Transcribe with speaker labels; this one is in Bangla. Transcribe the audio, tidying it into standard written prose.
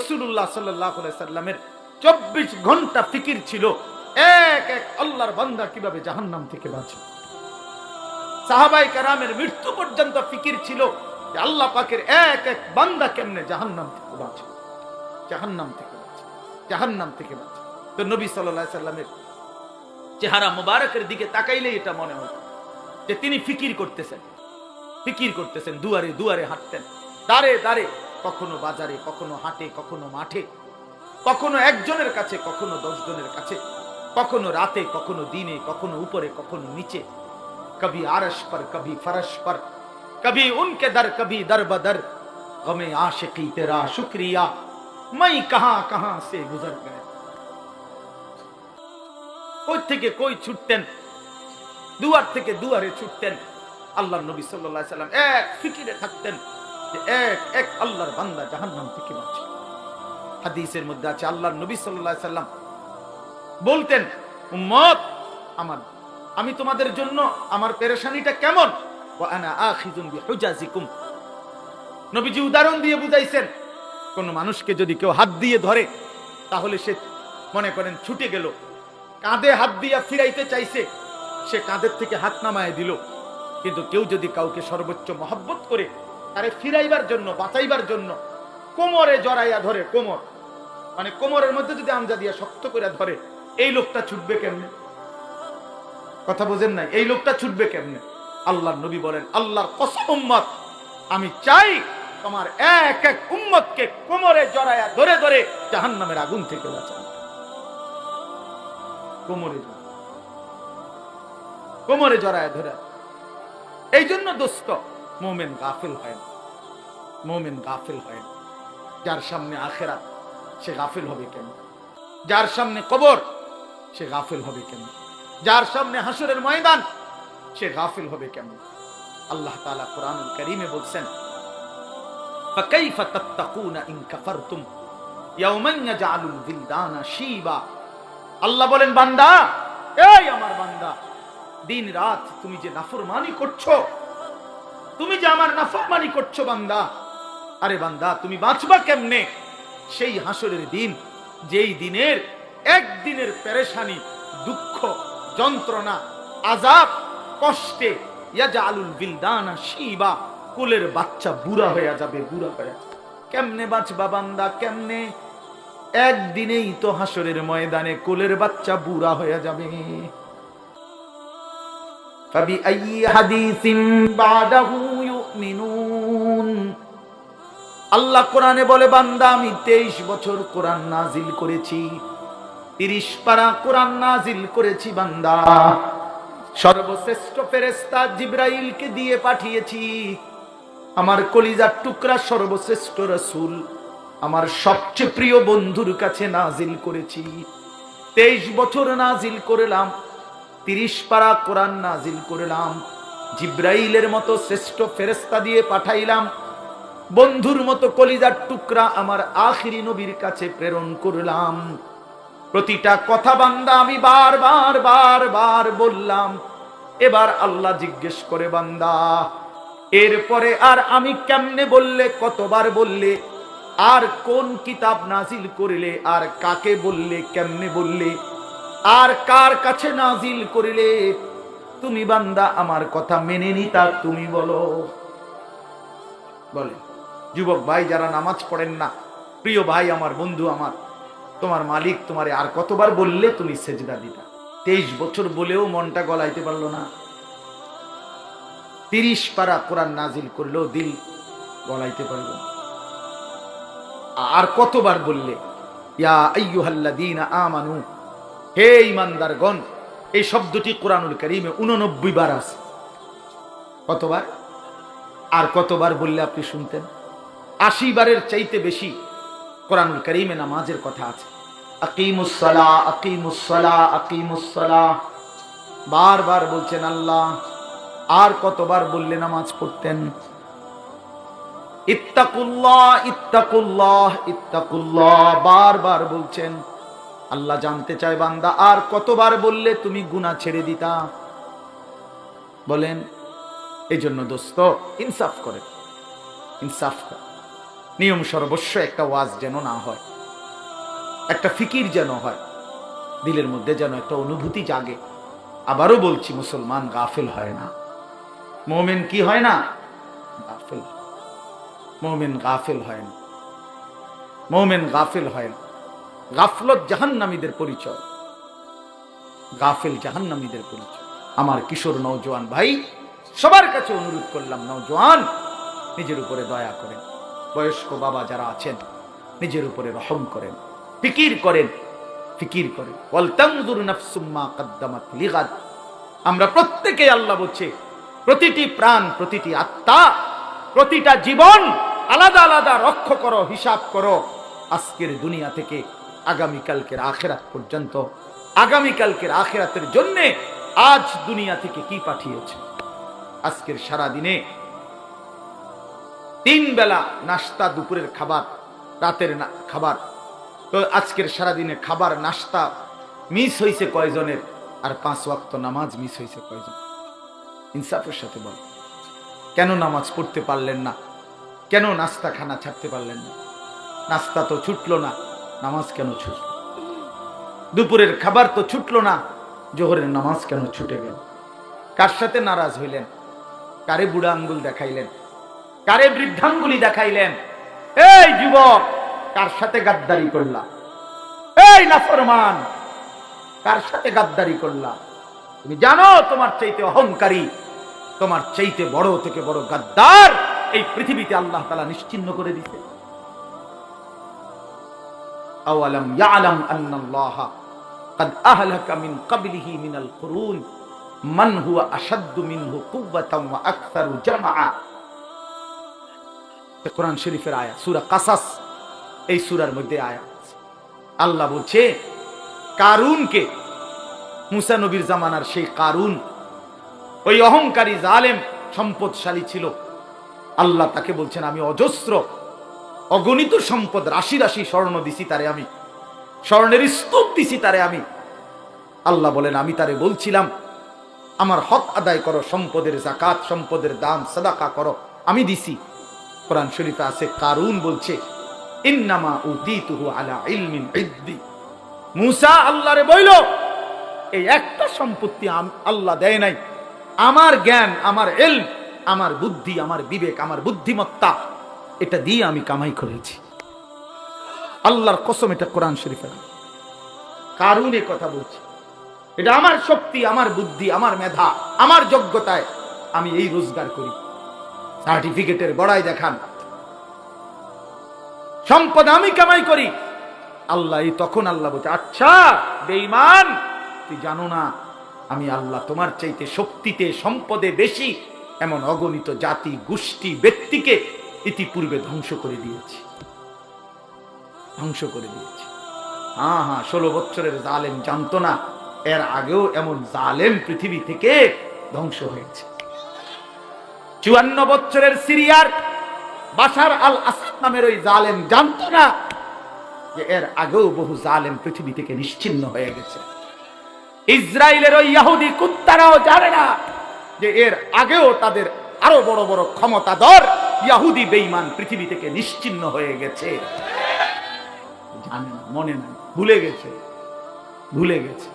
Speaker 1: রাসূলুল্লাহ সাল্লাল্লাহু আলাইহি সাল্লামের 24 ঘন্টা ফিকির ছিল এক এক আল্লাহর বান্দা কিভাবে জাহান্নাম থেকে বাঁচবে। সাহাবায়ে কেরামের মৃত্যু পর্যন্ত ফিকির ছিল যে আল্লাহ পাকের এক এক বান্দা কেমনে জাহান্নাম থেকে বাঁচবে, জাহান্নাম থেকে বাঁচবে, জাহান্নাম থেকে বাঁচবে। তো নবী সাল্লাল্লাহু আলাইহি সাল্লামের চেহারা মোবারকের দিকে তাকাইলেই এটা মনে হতো যে তিনি ফিকির করতেছেন, দুয়ারে দুয়ারে হাঁটতেন, দাঁড়ে দাঁড়ে, কখনো বাজারে, কখনো হাটে, কখনো মাঠে, কখনো একজনের কাছে, কখনো 10 জনের কাছে, কখনো রাতে, কখনো দিনে, কখনো উপরে, কখনো নিচে, কবি আরশ पर कभी फरश पर, कभी उनके दर, कभी दर बदर, गमे आशिकी तेरा शुक्रिया, मैं कहां कहां से गुजर गया। কই থেকে কই ছুটতেন, দুয়ার থেকে দুয়ারে ছুটতেন। আল্লাহর নবী সাল্লাল্লাহু আলাইহি সাল্লাম এক ফিকিরে থাকতেন যে এক এক আল্লাহর বান্দা জাহান্নাম থেকে বাঁচবে। হাদিসের মধ্যে আছে আল্লাহর নবী সাল্লাল্লাহু আলাইহি সাল্লাম বলতেন, উম্মত আমার, আমি তোমাদের জন্য আমার পেরেশানিটা কেমন, ওয়া আনা আখিযুন বিহুজাজিকুম। নবীজি উদাহরণ দিয়ে বুঝাইছেন, কোন মানুষকে যদি কেউ হাত দিয়ে ধরে তাহলে সে মনে করেন ছুটে গেল, কাঁধে হাত দিয়া ফিরাইতে চাইছে, সে কাঁধের থেকে হাত নামায় দিল। কিন্তু কেউ যদি কাউকে সর্বোচ্চ মহব্বত করে তারে ফিরাইবার জন্য, বাঁচাইবার জন্য কোমরে জড়াইয়া ধরে, কোমর মানে কোমরের মধ্যে যদি আমজা দিয়া শক্ত করে ধরে, এই লোকটা ছুটবে কেমনে? কথা বোঝেন নাই? এই লোকটা ছুটবে কেমনে? আল্লাহর নবী বলেন, আল্লাহর কসম উম্মত, আমি চাই তোমার এক এক উম্মতকে কোমরে জড়াইয়া ধরে ধরে জাহান্নামের আগুন থেকে বাঁচানো। কোমরে জড়ায় ধরে। এই জন্য দোস্ত, মুমিন গাফিল হয় না, মুমিন গাফিল হয় না। যার সামনে আখিরাত সে গাফিল হবে কেন? যার সামনে কবর সে গাফিল হবে কেন? যার সামনে হাসরের ময়দান সে গাফিল হবে কেন? আল্লাহ তাআলা কোরআনুল কারীমে বলছেন, ফাকাইফা তাত্তাকুনা ইন কাফারতুম ইয়াওমান ইয়াজআলুল বিলদানা শিবা। আল্লাহ বলেন, বান্দা, এই আমার বান্দা, দিন রাত তুমি যে নাফরমানি করছো, তুমি যে আমার নাফরমানি করছো বান্দা, আরে বান্দা তুমি বাঁচবা কেমনে সেই হাসরের দিন, যেই দিনের একদিনের পেরেশানি, দুঃখ, যন্ত্রণা, আযাব, কষ্টে ইয়াজআলুল বিলদানা শিবা, কোলের বাচ্চা বুড়া হয়ে যাবে, বুড়া হয়ে যাবে। কেমনে বাঁচবা বান্দা, কেমনে? একদিনেই তো হাসরের ময়দানে কোলের বাচ্চা বুড়া হয়ে যাবে। ফাবিআইয়ি হাদিসিন বাদাহু ইউমিনুন। আল্লাহ কোরআনে বলে, বান্দা আমি 23 বছর কোরআন নাজিল করেছি, 30 পারা কোরআন নাজিল করেছি বান্দা। সর্বশ্রেষ্ঠ ফেরেশতা জিবরাইলকে দিয়ে পাঠিয়েছি, আমার কলিজার টুকরা সর্বশ্রেষ্ঠ রাসূল, আমার সবচেয়ে প্রিয় বন্ধুর কাছে নাজিল করেছি। 23 বছর নাজিল করলাম, 30 পারা কোরআন নাজিল করলাম, জিবরাইলের মতো শ্রেষ্ঠ ফেরেশতা দিয়ে পাঠাইলাম, বন্ধুর মতো কলিজার টুকরা আমার আখিরি নবীর কাছে প্রেরণ করলাম। প্রতিটা কথা বান্দা আমি বারবার বারবার বললাম। এবার আল্লাহ জিজ্ঞেস করে, বান্দা এরপরে আর আমি কেমনে বললে, কতবার বললে, আর কোন কিতাব নাজিল করলে, আর কাকে বললে, কেমনে বললে, আর কার কাছে নাজিল করিলে তুমি বান্দা আমার কথা মেনে নিতা, তুমি বলো। বলে যুবক ভাই যারা নামাজ পড়েন না, প্রিয় ভাই আমার, বন্ধু আমার, তোমার মালিক তোমারে আর কতবার বললে তুমি সেজদা দিতা? 23 বছর বলেও মনটা গলাইতে পারলো না। 30 পারা কোরআন নাজিল করলেও দিল গলাইতে পারলো না। আর কতবার বললে ইয়া আইয়ুহাল্লাযীনা আমানু, হে ঈমানদারগণ। এই শব্দটি কোরআনুল কারীমে 89 বার আছে। কতবার? আর কতবার বললে আপনি শুনতেন? 80 বারের চাইতে বেশি কোরআনুল কারীমে নামাজের কথা আছে। আকিমুস সালাহ, আকিমুস সালাহ, আকিমুস সালাহ বারবার বলছেন আল্লাহ। আর কতবার বললে নামাজ পড়তেন? ইত্তাকুল্লাহ, ইত্তাকুল্লাহ, ইত্তাকুল্লাহ বারবার বলছেন। আল্লাহ জানতে চায়, বান্দা আর কতবার বললে তুমি গুনাহ ছেড়ে দিতা? বলেন। এই জন্য দোস্ত ইনসাফ করে, ইনসাফ করে। নিয়ম সর্বস্ব একটা ওয়াজ যেন না হয়, একটা ফিকির যেন হয়, দিলের মধ্যে যেন একটা অনুভূতি জাগে। আবারও বলছি, মুসলমান গাফিল হয় না, মুমিন কি হয় না? গাফিল। মুমিন গাফিল হয় না, মুমিন গাফিল হয় না। গাফলত জাহান্নামীদের পরিচয়, গাফিল জাহান্নামীদের পরিচয়। আমার কিশোর নওজোয়ান ভাই, সবার কাছে অনুরোধ করলাম, নওজোয়ান নিজের উপরে দয়া করেন, বয়স্ক বাবা যারা আছেন নিজের উপরে রহম করেন, ফিকির করেন, ফিকির করেন। ওয়ালতানজুর নাফসুম মা কদ্দামাত লিগাদ। আমরা প্রত্যেকে, আল্লাহ বলছে, প্রতিটি প্রাণ, প্রতিটি আত্মা, প্রতিটা জীবন আলাদা আলাদা রক্ষ করো, হিসাব করো, আজকের দুনিয়া থেকে আগামীকালকের আখিরাত পর্যন্ত। আগামীকালকের আখিরাতের জন্য আজ দুনিয়া থেকে কি পাঠিয়েছে। আজকের সারা দিনে 3 বেলা নাস্তা, দুপুরের খাবার, রাতের খাবার, তো আজকের সারা দিনে খাবার নাস্তা মিস হয়েছে কয়জনের? আর 5 ওয়াক্ত নামাজ মিস হয়েছে কয়জন? ইনসাফের সাথে বল, কেন নামাজ পড়তে পারলেন না? কেন নাস্তা খানা ছাড়তে পারলেন না? নাস্তা তো ছুটলো না, নামাজ কেন ছুটল? দুপুরের খাবার তো ছুটলো না, জোহরের নামাজ কেন ছুটে গেল? কার সাথে নারাজ হইলেন? কারে বুড়া আঙ্গুল দেখাইলেন? কারে বৃদ্ধাঙ্গুলি দেখাইলেন? এই যুবক, কার সাথে গাদ্দারি করলা? এই নাফরমান, কার সাথে গাদ্দারি করলা? তুমি জানো তোমার চাইতে অহংকারী, তোমার চাইতে বড় থেকে বড় গাদ্দার এই পৃথিবীতে আল্লাহ তাআলা নিশ্চিহ্ন করে দিতে। আওয়ালাম ইয়ালাম আন্নাল্লাহা قد أهلك من قبله من القرون من هو أشد منه قوة وأكثر جمعا। কোরআন শরীফের আয়াত, সূরা কাসাস, এই সূরার মধ্যে আয়াত। আল্লাহ বলছে, কারুনকে, মুসা নবীর জামানার সেই কারুন, ওই অহংকারী জালেম সম্পদশালী ছিল। আল্লাহ তাকে বলছেন, আমি অজস্র অগণিত সম্পদ, রাশি রাশি স্বর্ণ দিছি তারে, আমি স্বর্ণের স্তূপ দিছি তারে আমি। আল্লাহ বলেন, আমি তারে বলছিলাম আমার হক আদায় করো, সম্পদের যাকাত, সম্পদের দাম, সাদাকা করো, আমি দিছি। কোরআন শরীফে আছে, কারুন বলছে, ইন্নামা উতিতুহু আলা ইলমিন ইদ্দি। মুসা আল্লাহরে বইল, এই একটা সম্পত্তি আল্লাহ দেয় নাই, আমার জ্ঞান, আমার ইলম, আমার বুদ্ধি, আমার বিবেক, আমার বুদ্ধিমত্তা, এটা দিয়ে আমি কামাই করেছি। আল্লাহর কসম, এটা কোরআন শরীফে। কারুন এ কথা বলছে, এটা আমার শক্তি, আমার বুদ্ধি, আমার মেধা, আমার যোগ্যতায় আমি এই রোজগার করি। সার্টিফিকেটের বড়াই দেখান, সম্পদ আমি কামাই করি। আল্লাহ, তখন আল্লাহ বলছে, আচ্ছা বেঈমান, তুই জানো না আমি আল্লাহ তোমার চাইতে শক্তিতে, সম্পদে বেশি এমন অগণিত জাতি, গোষ্ঠী, ব্যক্তিকে ইতিপূর্বে ধ্বংস করে দিয়েছি, ধ্বংস করে দিয়েছি। হ্যাঁ হ্যাঁ, 16 বছরের জালেম জানতো না এর আগেও এমন জালেম পৃথিবী থেকে ধ্বংস হয়েছে। 54 বছরের সিরিয়ার বাশার আল আসাদ নামের ওই জালেম জানতো না যে এর আগেও বহু জালেম পৃথিবী থেকে নিশ্চিহ্ন হয়ে গেছে। ইসরায়েলের ওই ইহুদি কুত্তারাও জানে না যে এর আগেও তাদের আরো বড় বড় ক্ষমতাধর ইহুদি বেঈমান পৃথিবী থেকে নিশ্চিহ্ন হয়ে গেছে। জানে না, মনে নাই, ভুলে গেছে, ভুলে গেছে।